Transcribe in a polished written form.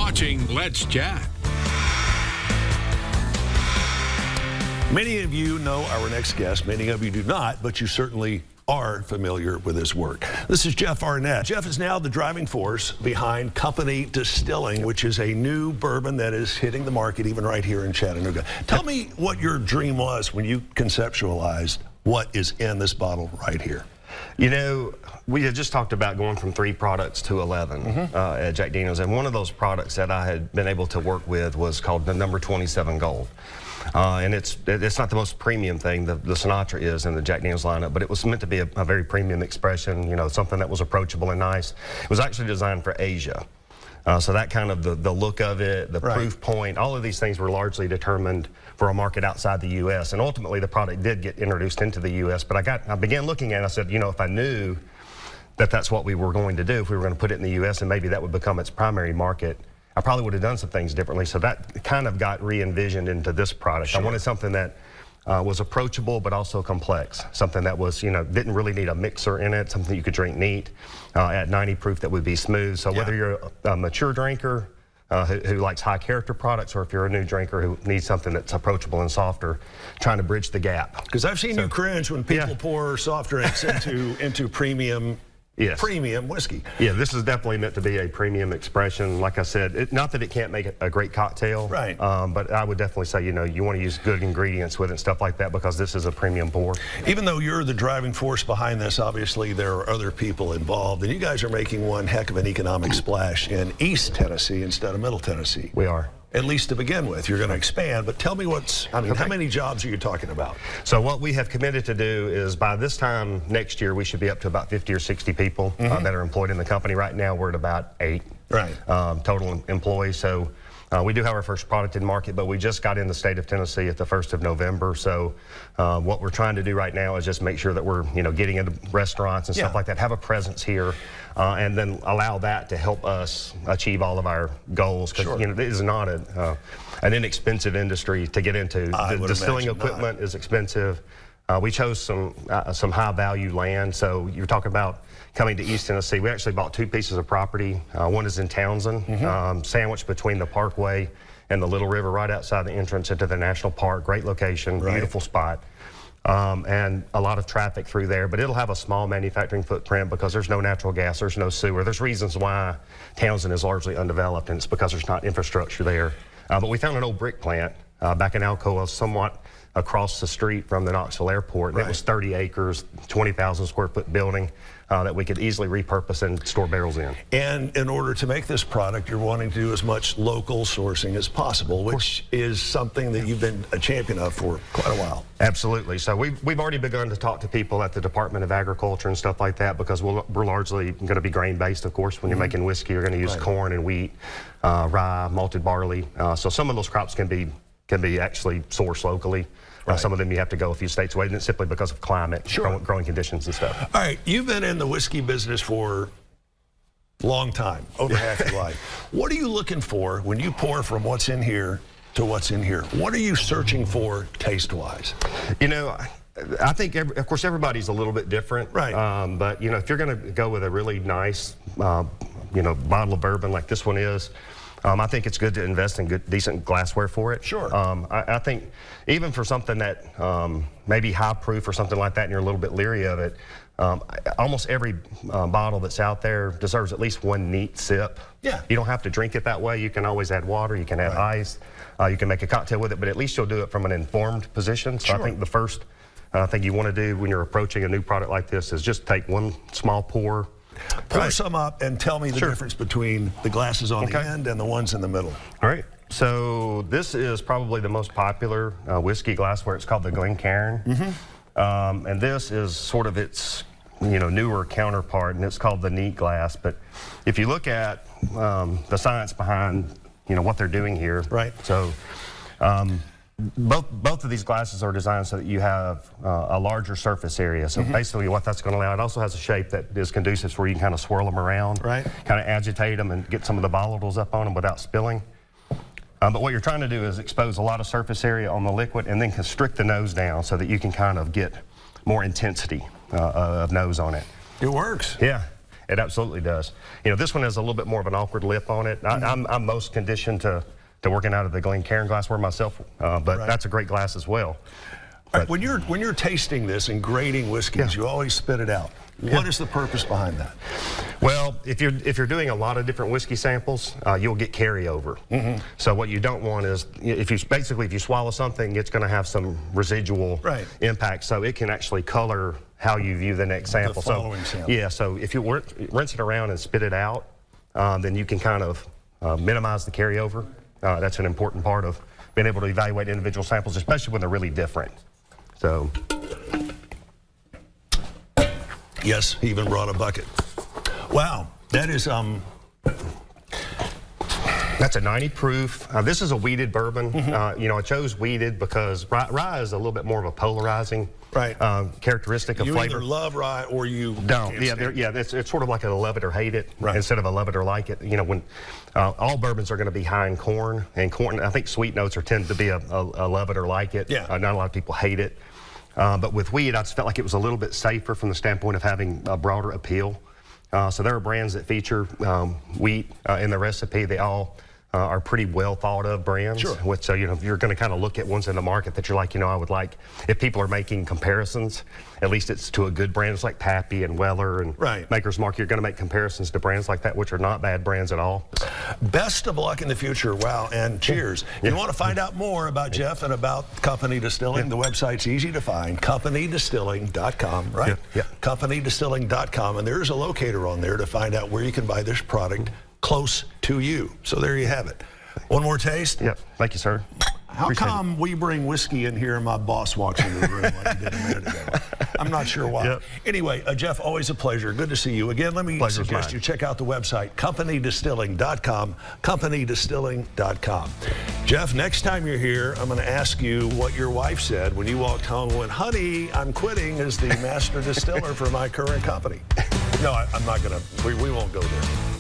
watching Let's Chat. Many of you know our next guest. Many of you do not, but you certainly are familiar with his work. This is Jeff Arnett. Jeff is now the driving force behind Company Distilling, which is a new bourbon that is hitting the market even right here in Chattanooga. Tell me what your dream was when you conceptualized what is in this bottle right here. You know, we had just talked about going from 3 products to 11 at Jack Daniel's, and one of those products that I had been able to work with was called the number 27 Gold. And it's not the most premium thing, the Sinatra is in the Jack Daniel's lineup, but it was meant to be a very premium expression, you know, something that was approachable and nice. It was actually designed for Asia. So that kind of the look of it, the proof point, all of these things were largely determined for a market outside the U.S. And ultimately the product did get introduced into the U.S. But I began looking at it and I said, you know, if I knew that that's what we were going to do, if we were going to put it in the U.S. and maybe that would become its primary market, I probably would have done some things differently. So that kind of got re-envisioned into this product. Sure. I wanted something that was approachable but also complex. Something that was, you know, didn't really need a mixer in it, something you could drink neat at 90 proof that would be smooth. So whether you're a mature drinker who likes high character products, or if you're a new drinker who needs something that's approachable and softer, trying to bridge the gap. Because I've seen you cringe when people pour soft drinks into premium whiskey. Yeah, this is definitely meant to be a premium expression. Like I said, not that it can't make a great cocktail, right? But I would definitely say, you know, you want to use good ingredients with it and stuff like that, because this is a premium pour. Even though you're the driving force behind this, obviously there are other people involved, and you guys are making one heck of an economic splash in East Tennessee instead of Middle Tennessee. We are. At least to begin with. You're going to expand, but tell me how many jobs are you talking about? So what we have committed to do is by this time next year, we should be up to about 50 or 60 people that are employed in the company. Right now, we're at about 8 total employees. So we do have our first product in market, but we just got in the state of Tennessee at the 1st of November. So what we're trying to do right now is just make sure that we're, you know, getting into restaurants and stuff like that, have a presence here, and then allow that to help us achieve all of our goals. Because you know, it is not an inexpensive industry to get into. The distilling equipment is expensive. We chose some high value land. So you're talking about coming to East Tennessee. We actually bought 2 pieces of property. One is in Townsend, sandwiched between the Parkway and the Little River, right outside the entrance into the national park. Great location, beautiful spot. And a lot of traffic through there, but it'll have a small manufacturing footprint because there's no natural gas, there's no sewer. There's reasons why Townsend is largely undeveloped, and it's because there's not infrastructure there. But we found an old brick plant back in Alcoa, somewhat across the street from the Knoxville airport. And it was 30 acres, 20,000 square foot building that we could easily repurpose and store barrels in. And in order to make this product, you're wanting to do as much local sourcing as possible, which is something that you've been a champion of for quite a while. Absolutely. So we've already begun to talk to people at the Department of Agriculture and stuff like that, because we're largely going to be grain-based, of course. When you're making whiskey, you're going to use corn and wheat, rye, malted barley. So some of those crops can be actually sourced locally. Some of them you have to go a few states away, simply because of climate, growing conditions and stuff. All right, you've been in the whiskey business for a long time, over half your life. What are you looking for when you pour from what's in here to what's in here? What are you searching for taste-wise? You know, I think, of course, everybody's a little bit different. But, you know, if you're going to go with a really nice, you know, bottle of bourbon like this one is, I think it's good to invest in decent glassware for it. I think even for something that maybe high proof or something like that, and you're a little bit leery of it, almost every bottle that's out there deserves at least one neat sip. You don't have to drink it that way. You can always add water, you can add ice, you can make a cocktail with it, but at least you'll do it from an informed position. So I think the first thing you want to do when you're approaching a new product like this is just take one small pour. Pour some up and tell me the difference between the glasses on the end and the ones in the middle. All right. So this is probably the most popular whiskey glassware. It's called the Glencairn. And this is sort of its, you know, newer counterpart, and it's called the neat glass. But if you look at the science behind, you know, what they're doing here. So both of these glasses are designed so that you have a larger surface area. So basically what that's going to allow, it also has a shape that is conducive where you can kind of swirl them around, kind of agitate them and get some of the volatiles up on them without spilling. But what you're trying to do is expose a lot of surface area on the liquid and then constrict the nose down so that you can kind of get more intensity of nose on it. It works. Yeah. it absolutely does. You know, this one has a little bit more of an awkward lip on it. I'm most conditioned to working out of the Glencairn glassware myself, but that's a great glass as well. All right, when you're tasting this and grading whiskeys, you always spit it out. What is the purpose behind that? Well, if you're doing a lot of different whiskey samples, you'll get carryover. So what you don't want is if you swallow something, it's going to have some residual impact. So it can actually color how you view the next sample. The following sample. Yeah. So if you rinse it around and spit it out, then you can kind of minimize the carryover. That's an important part of being able to evaluate individual samples, especially when they're really different. So. Yes, he even brought a bucket. Wow, that is That's a 90 proof. This is a wheated bourbon. You know, I chose wheated because rye is a little bit more of a polarizing characteristic of flavor. You either love rye or you don't. It's sort of like a love it or hate it instead of a love it or like it. You know, when all bourbons are going to be high in corn, and corn, I think sweet notes tend to be a love it or like it. Not a lot of people hate it. But with wheat, I just felt like it was a little bit safer from the standpoint of having a broader appeal. So there are brands that feature wheat in the recipe. They all are pretty well thought of brands. So you know, you're going to kind of look at ones in the market that you're like, you know, I would like, if people are making comparisons, at least it's to a good brand. It's like Pappy and Weller and Maker's Mark. You're going to make comparisons to brands like that, which are not bad brands at all. Best of luck in the future. Wow, and cheers. You want to find out more about Jeff and about Company Distilling? The website's easy to find, companydistilling.com, right? Companydistilling.com, and there's a locator on there to find out where you can buy this product close to you. So there you have it. One more taste? Thank you, sir. How come we bring whiskey in here and my boss walks into the room like he did a minute ago? I'm not sure why. Anyway, Jeff, always a pleasure. Good to see you. Again, let me suggest you check out the website, companydistilling.com, companydistilling.com. Jeff, next time you're here, I'm going to ask you what your wife said when you walked home and went, honey, I'm quitting as the master distiller for my current company. No, I'm not going to. We won't go there.